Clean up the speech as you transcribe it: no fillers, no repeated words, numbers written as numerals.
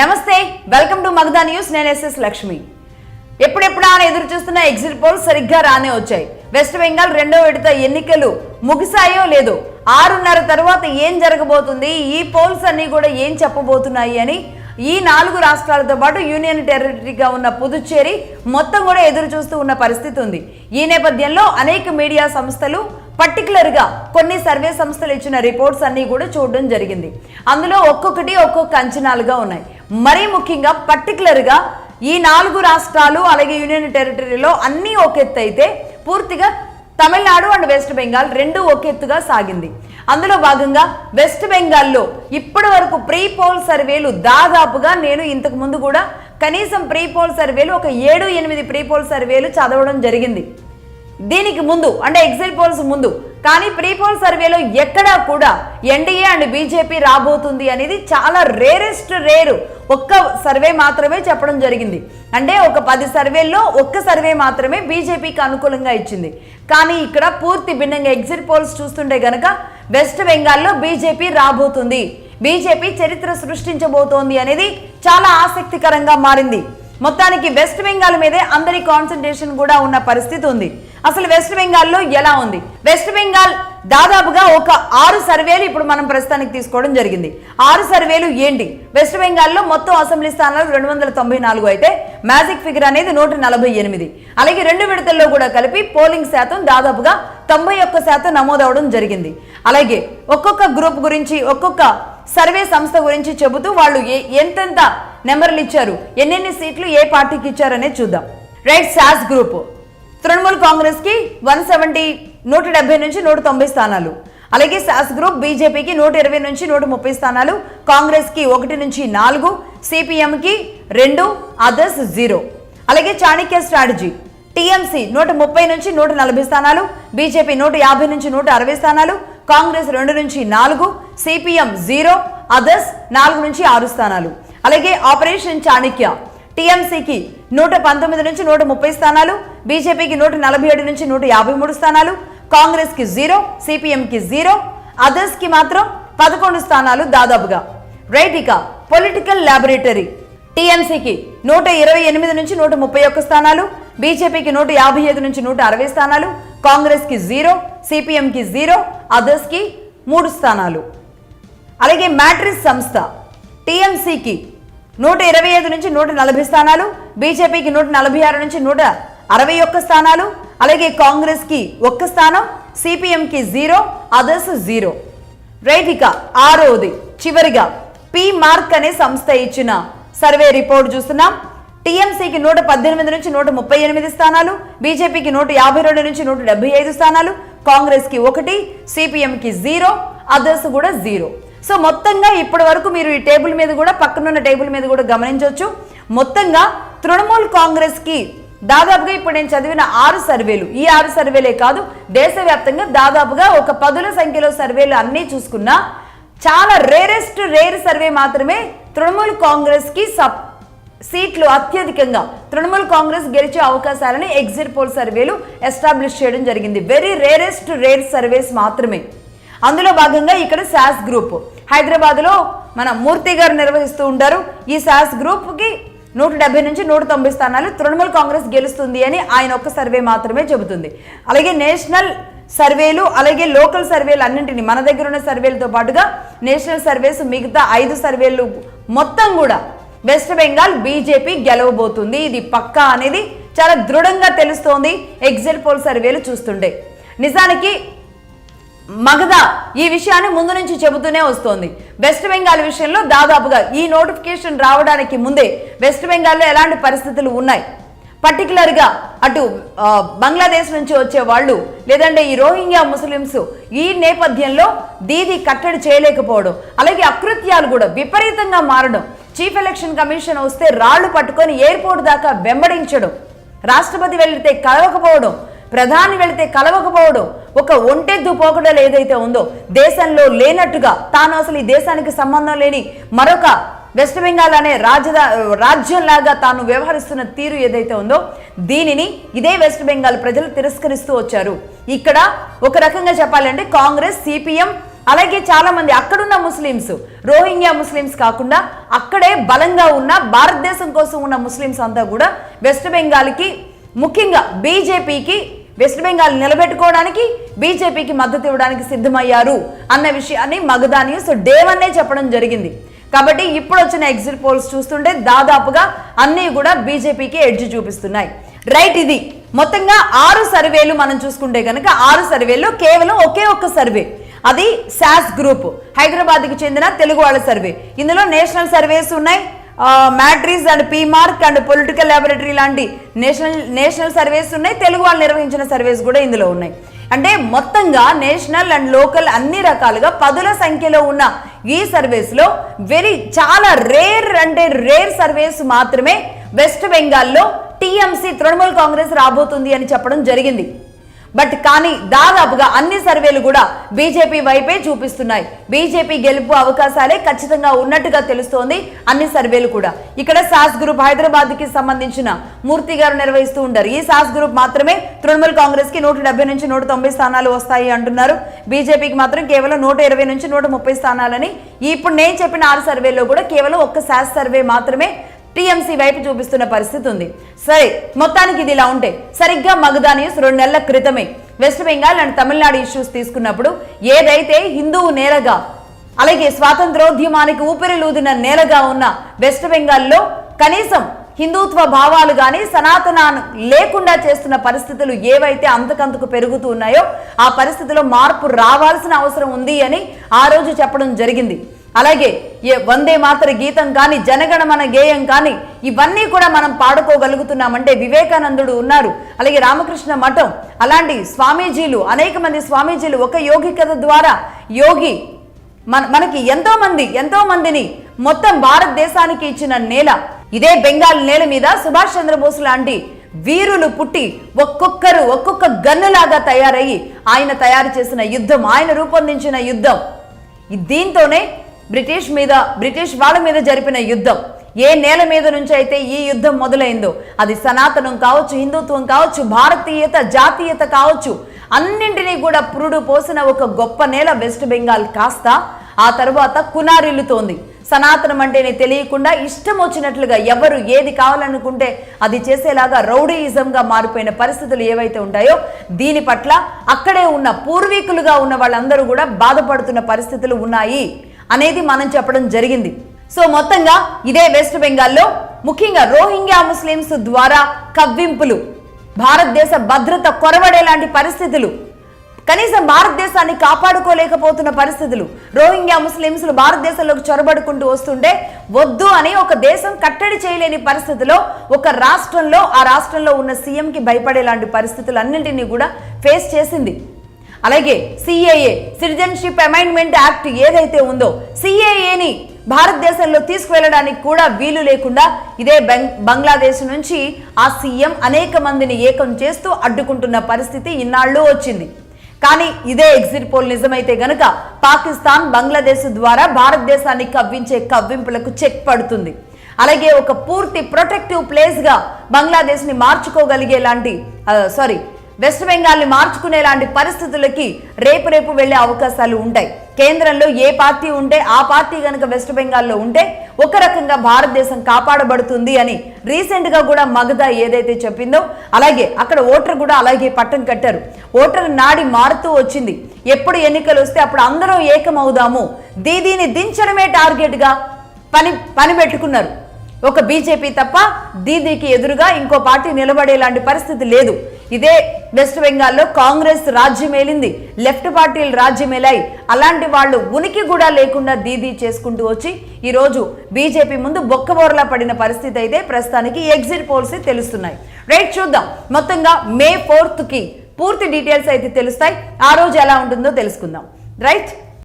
నమస్తే, welcome to Magadha news. నేను SS Lakshmi. ఎప్పుడెప్పుడా అని ఎదురు చూస్తున్న ఎగ్జిట్ పోల్స్ సరిగ్గా రానే వచ్చాయి. వెస్ట్ బెంగాల్ రెండో విడత ఎన్నికలు ముగిసాయో లేదో, 6:30 తర్వాత ఏం జరగబోతుంది, ఈ పోల్స్ అన్ని కూడా ఏం చెప్పబోతున్నాయి అని ఈ 4 రాష్ట్రాలతో పాటు యూనియన్ టెరిటరీగా ఉన్న పుదుచ్చేరి మొత్తం కూడా ఎదురు చూస్తూ ఉన్న పరిస్థితి ఉంది. ఈ నేపథ్యంలో అనేక మీడియా సంస్థలు పర్టికులర్ గా కొన్ని సర్వే సంస్థలు ఇచ్చిన రిపోర్ట్స్ అన్ని కూడా చూడడం జరిగింది. అందులో ఒక్కొక్కటి ఒక్కొక్క అంచనాలుగా ఉన్నాయి. మరీ ముఖ్యంగా పర్టికులర్ గా ఈ 4 రాష్ట్రాలు అలాగే యూనియన్ టెరిటరీలో అన్ని ఒక ఎత్తు అయితే, పూర్తిగా తమిళనాడు అండ్ వెస్ట్ బెంగాల్ రెండు ఒక ఎత్తుగా సాగింది. అందులో భాగంగా వెస్ట్ బెంగాల్లో ఇప్పటి వరకు ప్రీ పోల్ సర్వేలు దాదాపుగా నేను ఇంతకు ముందు కూడా కనీసం ప్రీ పోల్ సర్వేలు ఒక 7-8 ప్రీ పోల్ సర్వేలు చదవడం జరిగింది దీనికి ముందు, అంటే ఎగ్జిట్ పోల్స్ ముందు. కానీ ప్రీ పోల్ సర్వేలో ఎక్కడా కూడా ఎన్డీఏ అండ్ బీజేపీ రాబోతుంది అనేది చాలా రేరు. ఒక్క సర్వే మాత్రమే చెప్పడం జరిగింది. అంటే ఒక 10 సర్వేల్లో ఒక్క సర్వే మాత్రమే బీజేపీకి అనుకూలంగా ఇచ్చింది. కానీ ఇక్కడ పూర్తి భిన్నంగా ఎగ్జిట్ పోల్స్ చూస్తుంటే గనక వెస్ట్ బెంగాల్లో బీజేపీ రాబోతుంది, బీజేపీ చరిత్ర సృష్టించబోతోంది అనేది చాలా ఆసక్తికరంగా మారింది. మొత్తానికి వెస్ట్ బెంగాల్ మీదే అందరి కాన్సంట్రేషన్ కూడా ఉన్న పరిస్థితి ఉంది. అసలు వెస్ట్ బెంగాల్లో ఎలా ఉంది? వెస్ట్ బెంగాల్ దాదాపుగా ఒక 6 సర్వేలు ఇప్పుడు మనం ప్రస్తుతానికి తీసుకోవడం జరిగింది. 6 సర్వేలు ఏంటి? వెస్ట్ బెంగాల్లో మొత్తం అసెంబ్లీ స్థానాలు 294 అయితే మ్యాజిక్ ఫిగర్ అనేది 148. అలాగే 2 విడతల్లో కూడా కలిపి పోలింగ్ శాతం దాదాపుగా 91% నమోదవడం జరిగింది. అలాగే ఒక్కొక్క గ్రూప్ గురించి, ఒక్కొక్క సర్వే సంస్థ గురించి చెబుతూ వాళ్ళు ఎంతెంత నెంబర్లు ఇచ్చారు, ఎన్నెన్ని సీట్లు ఏ పార్టీకి ఇచ్చారనేది చూద్దాం. Right, sauce group Trinamool Congress కి 170 నుంచి 190 స్థానాలు. అలాగే సాస్ గ్రూప్ బీజేపీకి 120 నుంచి 130 స్థానాలు, కాంగ్రెస్ కి 1 నుంచి 4, సిపిఎం కి 2, అదర్స్ 0. అలాగే చాణక్య స్ట్రాటజీ టీఎంసీ 130 నుంచి 140 స్థానాలు, బీజేపీ 150 నుంచి 160 స్థానాలు, కాంగ్రెస్ 2 నుంచి 4, సిపిఎం 0, అదర్స్ 4 నుంచి 6 స్థానాలు. అలాగే ఆపరేషన్ చాణక్య టీఎంసీకి 119 నుంచి 130 స్థానాలు, బీజేపీకి 147 నుంచి 153 స్థానాలు, కాంగ్రెస్ కి 0, సిపిఎం కి 0, అదర్స్ కి మాత్రం 11 స్థానాలు దాదాపుగా. రైట్, ఇక పొలిటికల్ ల్యాబొరేటరీ టీఎంసీకి 128 నుంచి 131 స్థానాలు, బీజేపీకి 155 నుంచి 160 స్థానాలు, కాంగ్రెస్ కి 0, సిపిఎం కి 0, అదర్స్ కి 3 స్థానాలు. అలాగే మ్యాట్రిక్స్ సంస్థ టీఎంసీకి 125 నుంచి 140 స్థానాలు, బీజేపీకి 146 నుంచి 161 స్థానాలు, అలాగే కాంగ్రెస్ కి 1 స్థానం, సిపిఎం కి 0, అదర్స్ 0. రైట్, ఇక 6వది చివరిగా పి మార్క్ అనే సంస్థ ఇచ్చిన సర్వే రిపోర్ట్ చూస్తున్నాం. టీఎంసీకి 118 నుంచి 138 స్థానాలు, బీజేపీకి 152 నుంచి 175 స్థానాలు, కాంగ్రెస్ కి 1, సిపిఎం కి 0, అదర్స్ కూడా 0. సో మొత్తంగా ఇప్పటి వరకు మీరు ఈ టేబుల్ మీద కూడా, పక్కనున్న టేబుల్ మీద కూడా గమనించవచ్చు. మొత్తంగా తృణమూల్ కాంగ్రెస్ కి దాదాపుగా ఇప్పుడు నేను చదివిన 6 సర్వేలు, ఈ 6 సర్వేలే కాదు, దేశవ్యాప్తంగా దాదాపుగా ఒక 10ల సంఖ్యలో సర్వేలు అన్నీ చూసుకున్నా చాలా రేర్ సర్వే మాత్రమే తృణమూల్ కాంగ్రెస్ కి సీట్లు అత్యధికంగా తృణమూల్ కాంగ్రెస్ గెలిచే అవకాశాలని ఎగ్జిట్ పోల్ సర్వేలు ఎస్టాబ్లిష్ చేయడం జరిగింది. వెరీ రేర్ సర్వేస్ మాత్రమే. అందులో భాగంగా ఇక్కడ సాస్ గ్రూప్ హైదరాబాద్ లో మన మూర్తి గారు నిర్వహిస్తూ ఉంటారు. ఈ సాస్ గ్రూప్ కి 170 నుంచి 190 స్థానాలు తృణమూల్ కాంగ్రెస్ గెలుస్తుంది అని ఆయన ఒక్క సర్వే మాత్రమే చెబుతుంది. అలాగే నేషనల్ సర్వేలు, అలాగే లోకల్ సర్వేలు అన్నింటినీ, మన దగ్గర ఉన్న సర్వేలతో పాటుగా నేషనల్ సర్వేస్ మిగతా 5 సర్వేలు మొత్తం కూడా వెస్ట్ బెంగాల్ బీజేపీ గెలవబోతుంది, ఇది పక్కా అనేది చాలా దృఢంగా తెలుస్తోంది ఎగ్జిట్ పోల్ సర్వేలు చూస్తుంటే. నిజానికి మగధ ఈ విషయాన్ని ముందు నుంచి చెబుతూనే వస్తోంది. వెస్ట్ బెంగాల్ విషయంలో దాదాపుగా ఈ నోటిఫికేషన్ రావడానికి ముందే వెస్ట్ బెంగాల్లో ఎలాంటి పరిస్థితులు ఉన్నాయి, పర్టికులర్గా అటు బంగ్లాదేశ్ నుంచి వచ్చే వాళ్ళు, లేదంటే ఈ రోహింగ్యా ముస్లిమ్స్ ఈ నేపథ్యంలో దీది కట్టడి చేయలేకపోవడం, అలాగే అకృత్యాలు కూడా విపరీతంగా మారడం, చీఫ్ ఎలక్షన్ కమిషన్ వస్తే రాళ్లు పట్టుకొని ఎయిర్పోర్ట్ దాకా వెంబడించడం, రాష్ట్రపతి వెళ్తే కలవకపోవడం, ప్రధాని వెళితే కలవకపోవడం, ఒక ఒంటెద్దు పోకడలు ఏదైతే ఉందో దేశంలో లేనట్టుగా, తాను అసలు ఈ దేశానికి సంబంధం లేని మరొక వెస్ట్ బెంగాల్ అనే రాజ్యంలాగా తాను వ్యవహరిస్తున్న తీరు ఏదైతే ఉందో దీనిని ఇదే వెస్ట్ బెంగాల్ ప్రజలు తిరస్కరిస్తూ వచ్చారు. ఇక్కడ ఒక రకంగా చెప్పాలంటే కాంగ్రెస్, సిపిఎం అలాగే చాలా మంది అక్కడున్న ముస్లిమ్స్, రోహింగ్యా ముస్లిమ్స్ కాకుండా అక్కడే బలంగా ఉన్న భారతదేశం కోసం ఉన్న ముస్లిమ్స్ అంతా కూడా వెస్ట్ బెంగాల్కి, ముఖ్యంగా బీజేపీకి, వెస్ట్ బెంగాల్ నిలబెట్టుకోవడానికి బీజేపీకి మద్దతు ఇవ్వడానికి సిద్ధమయ్యారు అన్న విషయాన్ని మగధా న్యూస్ డే 1 చెప్పడం జరిగింది. కాబట్టి ఇప్పుడు వచ్చిన ఎగ్జిట్ పోల్స్ చూస్తుంటే దాదాపుగా అన్నీ కూడా బీజేపీకి ఎడ్జ్ చూపిస్తున్నాయి. రైట్, ఇది మొత్తంగా 6 సర్వేలు మనం చూసుకుంటే కనుక 6 సర్వేల్లో కేవలం ఒకే ఒక్క సర్వే, అది సాస్ గ్రూప్, హైదరాబాద్కి చెందిన తెలుగు వాళ్ళ సర్వే. ఇందులో నేషనల్ సర్వేస్ ఉన్నాయి, Matrix and PMARQ and political laboratory లాంటి నేషనల్ సర్వేస్ ఉన్నాయి, తెలుగు వాళ్ళు నిర్వహించిన సర్వేస్ కూడా ఇందులో ఉన్నాయి. అంటే మొత్తంగా నేషనల్ అండ్ లోకల్ అన్ని రకాలుగా పదుల సంఖ్యలో ఉన్న ఈ సర్వేస్ లో చాలా రేర్ సర్వేస్ మాత్రమే వెస్ట్ బెంగాల్లో టీఎంసీ తృణమూల్ కాంగ్రెస్ రాబోతుంది అని చెప్పడం జరిగింది. బట్ కానీ దాదాపుగా అన్ని సర్వేలు కూడా బీజేపీ వైపే చూపిస్తున్నాయి. బీజేపీ గెలుపు అవకాశాలే ఖచ్చితంగా ఉన్నట్టుగా తెలుస్తోంది అన్ని సర్వేలు కూడా. ఇక్కడ సాస్ గ్రూప్ హైదరాబాద్ కి సంబంధించిన మూర్తి గారు నిర్వహిస్తూ ఉంటారు. ఈ సాస్ గ్రూప్ మాత్రమే తృణమూల్ కాంగ్రెస్ కి 170 నుంచి 190 స్థానాలు వస్తాయి అంటున్నారు. బీజేపీకి మాత్రం కేవలం 120 నుంచి 130 స్థానాలని. ఇప్పుడు నేను చెప్పిన 6 సర్వేల్లో కూడా కేవలం ఒక్క సాస్ సర్వే మాత్రమే టీఎంసీ వైపు చూపిస్తున్న పరిస్థితి ఉంది. సరే, మొత్తానికి ఇది ఇలా ఉంటే సరిగ్గా మగధా న్యూస్ 2 నెలల క్రితమే west Bengal and Tamil Nadu issues తీసుకున్నప్పుడు ఏదైతే హిందువు నేలగా, అలాగే స్వాతంత్రోద్యమానికి ఊపిరిలూదిన నేలగా ఉన్న వెస్ట్ బెంగాల్లో కనీసం హిందుత్వ భావాలు కానీ సనాతన లేకుండా చేస్తున్న పరిస్థితులు ఏవైతే అంతకంతకు పెరుగుతూ ఉన్నాయో ఆ పరిస్థితిలో మార్పు రావాల్సిన అవసరం ఉంది అని ఆ రోజు చెప్పడం జరిగింది. అలాగే వందే మాతర గీతం కానీ, జనగణమన గేయం కానీ ఇవన్నీ కూడా మనం పాడుకోగలుగుతున్నామంటే వివేకానందుడు ఉన్నారు, అలాగే రామకృష్ణ మఠం, అలాంటి స్వామీజీలు, అనేక మంది స్వామీజీలు ఒక యోగి కథ ద్వారా యోగి మనకి ఎంతో మందిని మొత్తం భారతదేశానికి ఇచ్చిన నేల ఇదే బెంగాల్ నేల మీద సుభాష్ చంద్రబోస్ లాంటి వీరులు పుట్టి ఒక్కొక్క గన్నులాగా తయారయ్యి ఆయన తయారు చేసిన యుద్ధం, ఆయన రూపొందించిన యుద్ధం, దీంతోనే బ్రిటిష్ వాళ్ళ మీద జరిపిన యుద్ధం, ఏ నేల మీద నుంచి అయితే ఈ యుద్ధం మొదలైందో అది సనాతనం కావచ్చు, హిందుత్వం కావచ్చు, భారతీయత, జాతీయత కావచ్చు, అన్నింటినీ కూడా పురుడు పోసిన ఒక గొప్ప నేల వెస్ట్ బెంగాల్ కాస్త ఆ తరువాత కునారిల్లుతోంది. సనాతనం అంటేనే తెలియకుండా ఇష్టం వచ్చినట్లుగా ఎవరు ఏది కావాలనుకుంటే అది చేసేలాగా రౌడీయిజంగా మారిపోయిన పరిస్థితులు ఏవైతే ఉంటాయో దీని పట్ల అక్కడే ఉన్న పూర్వీకులుగా ఉన్న వాళ్ళందరూ కూడా బాధపడుతున్న పరిస్థితులు ఉన్నాయి అనేది మనం చెప్పడం జరిగింది. సో మొత్తంగా ఇదే వెస్ట్ బెంగాల్లో ముఖ్యంగా రోహింగ్యా ముస్లిమ్స్ ద్వారా కవ్వింపులు, భారతదేశ భద్రత కొరవడేలాంటి పరిస్థితులు, కనీసం భారతదేశాన్ని కాపాడుకోలేకపోతున్న పరిస్థితులు, రోహింగ్యా ముస్లింలు భారతదేశంలోకి చొరబడుకుంటూ వస్తుంటే వద్దు అని ఒక దేశం కట్టడి చేయలేని పరిస్థితిలో ఒక రాష్ట్రంలో ఆ రాష్ట్రంలో ఉన్న సీఎంకి భయపడేలాంటి పరిస్థితులు అన్నింటినీ కూడా ఫేస్ చేసింది. అలాగే సిఏఏ, సిటిజన్షిప్ అమెండ్మెంట్ యాక్ట్ ఏదైతే ఉందో సిఏఏని భారతదేశంలో తీసుకువెళ్ళడానికి కూడా వీలు లేకుండా ఇదే బంగ్లాదేశ్ నుంచి ఆ సీఎం అనేక మందిని ఏకం చేస్తూ అడ్డుకుంటున్న పరిస్థితి ఇన్నాళ్ళు వచ్చింది. కానీ ఇదే ఎగ్జిట్ పోల్ నిజమైతే గనక పాకిస్తాన్, బంగ్లాదేశ్ ద్వారా భారతదేశాన్ని కవ్వించే కవ్వింపులకు చెక్ పడుతుంది. అలాగే ఒక పూర్తి ప్రొటెక్టివ్ ప్లేస్ గా బంగ్లాదేశ్ ని మార్చుకోగలిగేలాంటి వెస్ట్ బెంగాల్ ని మార్చుకునేలాంటి పరిస్థితులకి రేపు వెళ్లే అవకాశాలు ఉంటాయి. కేంద్రంలో ఏ పార్టీ ఉంటే ఆ పార్టీ గనక వెస్ట్ బెంగాల్లో ఉంటే ఒక రకంగా భారతదేశం కాపాడబడుతుంది అని రీసెంట్ గా కూడా మగధా ఏదైతే చెప్పిందో అలాగే అక్కడ ఓటర్ కూడా అలాగే పట్టం కట్టారు. ఓటర్ నాడి మారుతూ వచ్చింది. ఎప్పుడు ఎన్నికలు వస్తే అప్పుడు అందరం ఏకమవుదాము, దీదీని దించడమే టార్గెట్ గా పని పెట్టుకున్నారు. ఒక బీజేపీ తప్ప దీదీకి ఎదురుగా ఇంకో పార్టీ నిలబడేలాంటి పరిస్థితి లేదు. ఇదే వెస్ట్ బెంగాల్లో కాంగ్రెస్ రాజ్యమేలింది, లెఫ్ట్ పార్టీలు రాజ్యమేలాయి. అలాంటి వాళ్ళు ఉనికి కూడా లేకుండా దీదీ చేసుకుంటూ వచ్చి ఈరోజు బీజేపీ ముందు బొక్కబోర్లా పడిన పరిస్థితి అయితే ప్రస్తుతానికి ఎగ్జిట్ పోల్స్ తెలుస్తున్నాయి. రైట్, చూద్దాం. మొత్తంగా May 4కి పూర్తి డీటెయిల్స్ అయితే తెలుస్తాయి. ఆ రోజు ఎలా ఉంటుందో తెలుసుకుందాం. రైట్.